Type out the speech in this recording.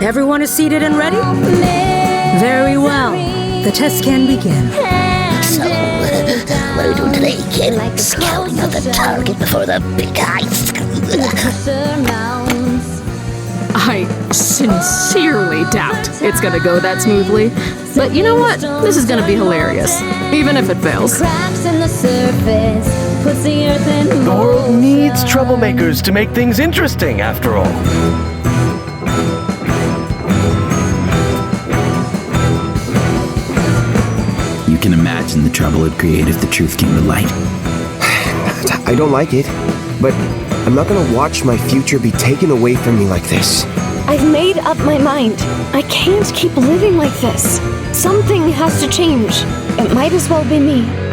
Everyone is seated and ready? Very well. The test can begin. So, what are we doing today, kid? Scouting out the target before the big heist. I sincerely doubt it's gonna go that smoothly. But you know what? This is gonna be hilarious, even if it fails. The world needs troublemakers to make things interesting, after all. You can imagine the trouble it'd create if the truth came to light. I don't like it, but I'm not gonna watch my future be taken away from me like this. I've made up my mind. I can't keep living like this. Something has to change. It might as well be me.